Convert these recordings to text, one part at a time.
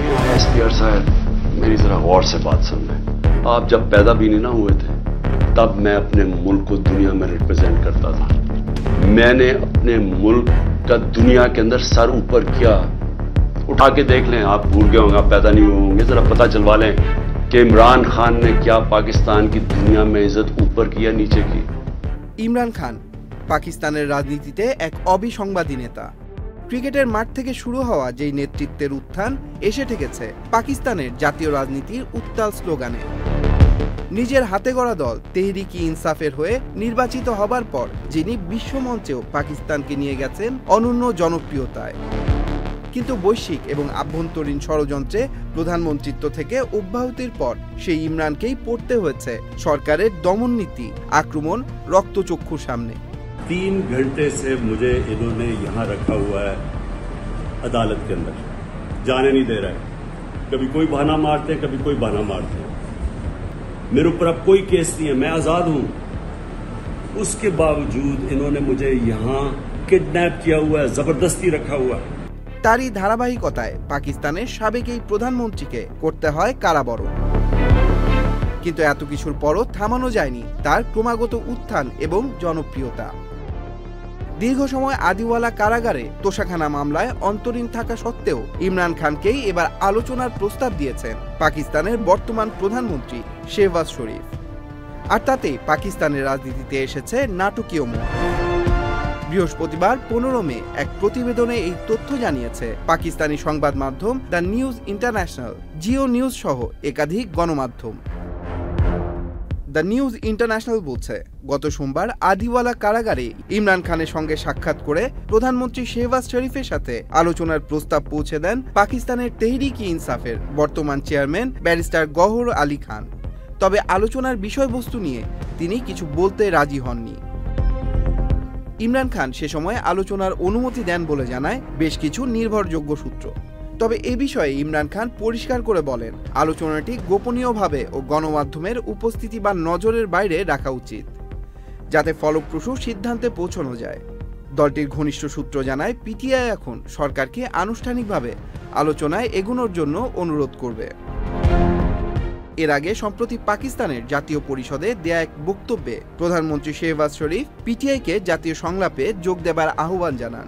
SPR साहब, मेरी जरा गौर से बात सुनना। आप जब पैदा भी नहीं ना हुए थे तब मैं अपने मुल्क को दुनिया में रिप्रेजेंट करता था। मैंने अपने मुल्क का दुनिया के अंदर सर ऊपर किया। उठा के देख लें, आप भूल गए होंगे, आप पैदा नहीं हुए होंगे, जरा पता चलवा लें कि इमरान खान ने क्या पाकिस्तान की दुनिया में इज्जत ऊपर की या नीचे की। ইমরান খান পাকিস্তানের রাজনীতিতে এক অবিসংবাদী নেতা। ক্রিকেটের মাঠ থেকে শুরু হওয়া যেই নেতৃত্বের উত্থান এসে ঠেকেছে পাকিস্তানের জাতীয় রাজনীতির উত্তাল স্লোগানে। নিজের হাতে গড়া দল তেহরিক-ই-ইনসাফের হয়ে নির্বাচিত হবার পর যিনি বিশ্বমঞ্চেও পাকিস্তানকে নিয়ে গেছেন অনন্য জনপ্রিয়তায়। কিন্তু বৈশ্বিক এবং আভ্যন্তরীণ ষড়যন্ত্রে প্রধানমন্ত্রিত্ব থেকে অব্যাহতির পর সেই ইমরানকেই পড়তে হয়েছে সরকারের দমননীতি, আক্রমণ, রক্তচক্ষুর সামনে। 3 घंटे से मुझे इन्होंने यहाँ रखा हुआ है अदालत के अंदर, जाने नहीं दे रहा है। कभी कोई बहाना मारते हैं, कभी कोई बहाना मारते हैं। मेरे ऊपर अब कोई केस नहीं है, मैं आजाद हूं। उसके बावजूद इन्होंने मुझे यहाँ किडनैप किया हुआ है, जबरदस्ती रखा हुआ है। তারই ধারাবাহিকতায় পাকিস্তানের সাবেক এই প্রধানমন্ত্রীকে করতে হয় কারাবরণ। কিন্তু এত কিছুর পরও থামানো যায়নি তার ক্রমাগত উত্থান এবং জনপ্রিয়তা। দীর্ঘ সময় আদিওয়ালা কারাগারে তোষাখানা মামলায় অন্তরীণ থাকা সত্ত্বেও ইমরান খানকেই এবার আলোচনার প্রস্তাব দিয়েছেন পাকিস্তানের বর্তমান প্রধানমন্ত্রী শেহবাজ শরীফ। আর তাতেই পাকিস্তানের রাজনীতিতে এসেছে নাটকীয় মোড়। বৃহস্পতিবার 15 মে এক প্রতিবেদনে এই তথ্য জানিয়েছে পাকিস্তানি সংবাদ মাধ্যম the news international, Jio news সহ একাধিক গণমাধ্যম। দ্য নিউজ ইন্টারন্যাশনাল বলছে, গত সোমবার আদিওয়ালা কারাগারে ইমরান খানের সঙ্গে সাক্ষাৎ করে প্রধানমন্ত্রী শেহবাজ শরীফের সাথে আলোচনার প্রস্তাব পৌঁছে দেন পাকিস্তানের তেহরিক-ই-ইনসাফের বর্তমান চেয়ারম্যান ব্যারিস্টার গওহর আলী খান। তবে আলোচনার বিষয়বস্তু নিয়ে তিনি কিছু বলতে রাজি হননি। ইমরান খান সে সময় আলোচনার অনুমতি দেন বলে জানায় বেশ কিছু নির্ভরযোগ্য সূত্র। তবে এ বিষয়ে ইমরান খান পরিষ্কার করে বলেন, আলোচনাটি গোপনীয়ভাবে ও গণমাধ্যমের উপস্থিতি বা নজরের বাইরে রাখা উচিত, যাতে ফলপ্রসূ সিদ্ধান্তে পৌঁছানো যায়। দলটির ঘনিষ্ঠ সূত্র জানায়, পিটিআই এখন সরকারকে আনুষ্ঠানিকভাবে আলোচনায় এগোনোর জন্য অনুরোধ করবে। এর আগে সম্প্রতি পাকিস্তানের জাতীয় পরিষদে দেয়া এক বক্তব্যে প্রধানমন্ত্রী শেহবাজ শরীফ পিটিআইকে জাতীয় সংলাপে যোগ দেবার আহ্বান জানান।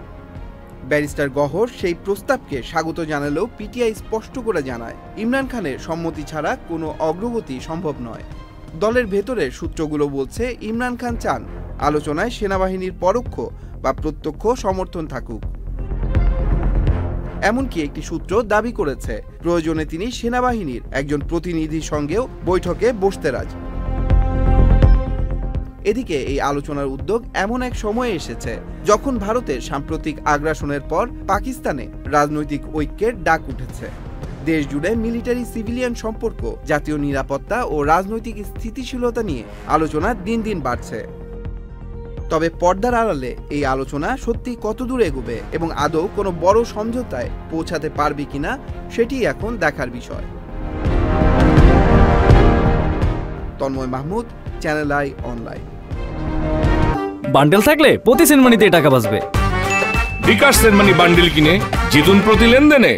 ব্যারিস্টার গওহর সেই প্রস্তাবকে স্বাগত জানালেও পিটিআই স্পষ্ট করে জানায়, ইমরান খানের সম্মতি ছাড়া কোনো অগ্রগতি সম্ভব নয়। দলের ভেতরের সূত্রগুলো বলছে, ইমরান খান চান আলোচনায় সেনাবাহিনীর পরোক্ষ বা প্রত্যক্ষ সমর্থন থাকুক। এমনকি একটি সূত্র দাবি করেছে, প্রয়োজনে তিনি সেনাবাহিনীর একজন প্রতিনিধির সঙ্গেও বৈঠকে বসতে রাজি। এদিকে এই আলোচনার উদ্যোগ এমন এক সময়ে এসেছে যখন ভারতের সাম্প্রতিক আগ্রাসনের পর পাকিস্তানে রাজনৈতিক ঐক্যের ডাক উঠেছে। দেশ জুড়ে মিলিটারি সিভিলিয়ান সম্পর্ক, জাতীয় নিরাপত্তা ও রাজনৈতিক স্থিতিশীলতা নিয়ে আলোচনা দিন দিন বাড়ছে। তবে পর্দার আড়ালে এই আলোচনা সত্যি কতদূর এগোবে এবং আদৌ কোনো বড় সমঝোতায় পৌঁছাতে পারবে কিনা সেটি এখন দেখার বিষয়। Tanmoy Mahmud, Channel i online. Bundle থাকলে প্রতি সেনমানিতে টাকা বাঁচবে। বিকাশ সেনমানি বান্ডেল কিনে জিতুন প্রতি লেনদেনে।